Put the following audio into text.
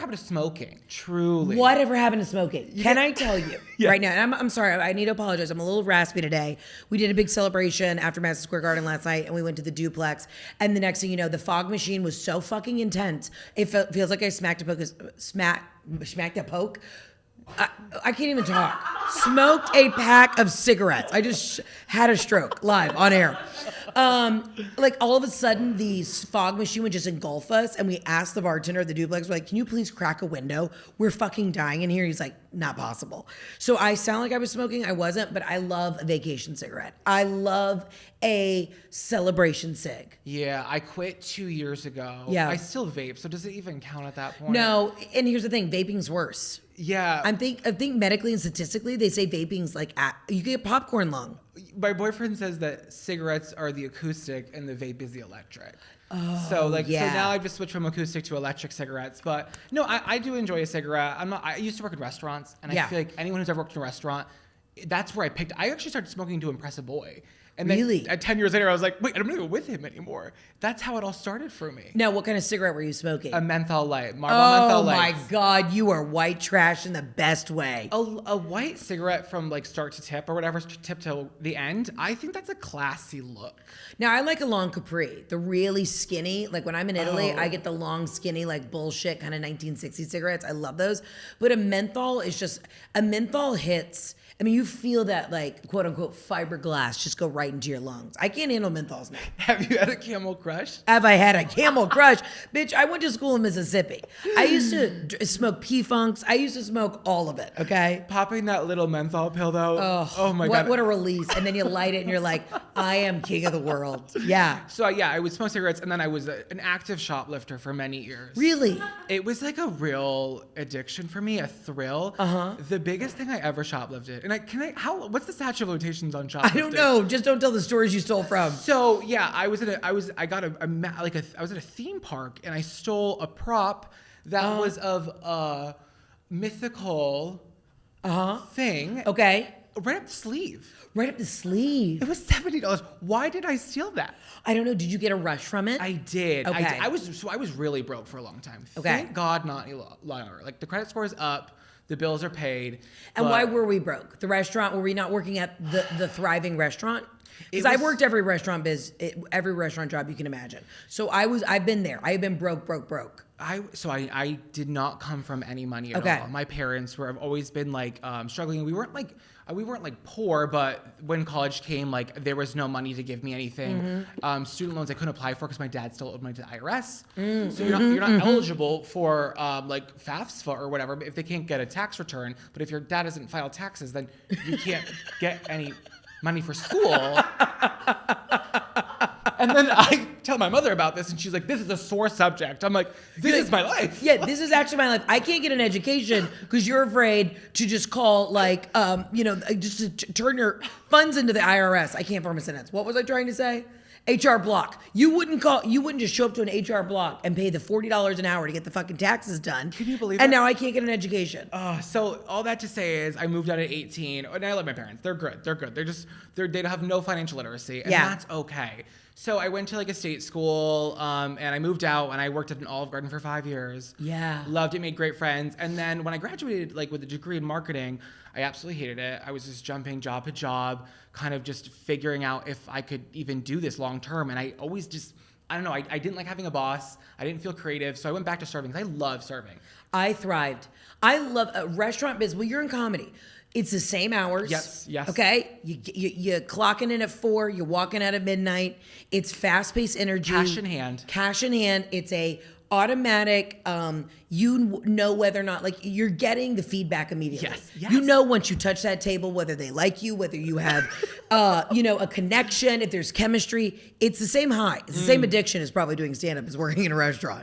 happened to smoking? Truly. Whatever happened to smoking? Can I tell you right now? And I'm sorry. I need to apologize. I'm a little raspy today. We did a big celebration after Madison Square Garden last night, and we went to the duplex. And the next thing you know, the fog machine was so fucking intense. It feels like I smacked a poke. I can't even talk. Smoked a pack of cigarettes. I just had a stroke live on air. Like all of a sudden, the fog machine would just engulf us, and we asked the bartender at the duplex, we're like, "Can you please crack a window? We're fucking dying in here." He's like, "Not possible." So I sound like I was smoking. I wasn't, but I love a vacation cigarette. I love a celebration cig. Yeah, I quit 2 years ago. Yeah. I still vape, so does it even count at that point? No, and here's the thing: vaping's worse. Yeah. I think medically and statistically, they say vaping's like you get popcorn lung. My boyfriend says that cigarettes are the acoustic and the vape is the electric. Oh, so yeah. So now I've just switched from acoustic to electric cigarettes. But no, I do enjoy a cigarette. I used to work in restaurants, and I feel like anyone who's ever worked in a restaurant, that's where I actually started smoking to impress a boy. And then really? 10 years later, I was like, wait, I'm not even with him anymore. That's how it all started for me. Now, what kind of cigarette were you smoking? A menthol light, Marlboro menthol light. Oh my God, you are white trash in the best way. A white cigarette from like start to tip or whatever, tip till the end, I think that's a classy look. Now, I like a long capri, the really skinny. Like when I'm in Italy, I get the long, skinny, like bullshit kind of 1960 cigarettes. I love those. But a menthol hits. I mean, you feel that like quote unquote fiberglass just go right into your lungs. I can't handle menthols now. Have you had a Camel Crush? Have I had a Camel Crush? Bitch, I went to school in Mississippi. I used to smoke P-Funks. I used to smoke all of it, okay? Popping that little menthol pill though. Oh my God. What a release. And then you light it and you're like, I am king of the world. Yeah. So yeah, I would smoke cigarettes, and then I was an active shoplifter for many years. Really? It was like a real addiction for me, a thrill. The biggest thing I ever shoplifted. And what's the statute of limitations on shoplifting? I don't know. Just don't tell the stories you stole from. So yeah, I was at a theme park, and I stole a prop that was of a mythical thing. Okay. Right up the sleeve. Right up the sleeve. It was $70. Why did I steal that? I don't know. Did you get a rush from it? I did. Okay. I was really broke for a long time. Okay. Thank God, not any longer. Like the credit score is up. The bills are paid. And why were we broke? The restaurant, were we not working at the thriving restaurant? Because I've worked every restaurant job you can imagine. So I've been there. I've been broke. I did not come from any money at all. My parents have always been like struggling. We weren't like poor, but when college came, like there was no money to give me anything. Student loans I couldn't apply for because my dad still owed money to the IRS. So you're not eligible for like FAFSA or whatever if they can't get a tax return. But if your dad doesn't file taxes, then you can't get any money for school. And then I tell my mother about this, and she's like, "This is a sore subject." I'm like, "This is my life." Yeah, this is actually my life. I can't get an education because you're afraid to just call, like, just to turn your funds into the IRS. I can't form a sentence. What was I trying to say? HR block. You wouldn't just show up to an HR block and pay the $40 an hour to get the fucking taxes done. Can you believe And that? now I can't get an education. So all that to say is I moved out at 18, and I love my parents. They're good. They have no financial literacy, and that's okay. So I went to like a state school, and I moved out, and I worked at an Olive Garden for 5 years. Yeah. Loved it, made great friends. And then when I graduated, like with a degree in marketing, I absolutely hated it. I was just jumping job to job, kind of just figuring out if I could even do this long term. And I always just, I don't know, I didn't like having a boss. I didn't feel creative. So I went back to serving because I love serving. I thrived. I love a restaurant business. Well, you're in comedy. It's the same hours. Yes. Okay? You're clocking in at 4. You're walking out at midnight. It's fast-paced energy. Cash in hand. It's a automatic, you know whether or not, like, you're getting the feedback immediately. Yes. You know once you touch that table whether they like you, whether you have, a connection, if there's chemistry. It's the same high. It's the same addiction as probably doing stand-up as working in a restaurant.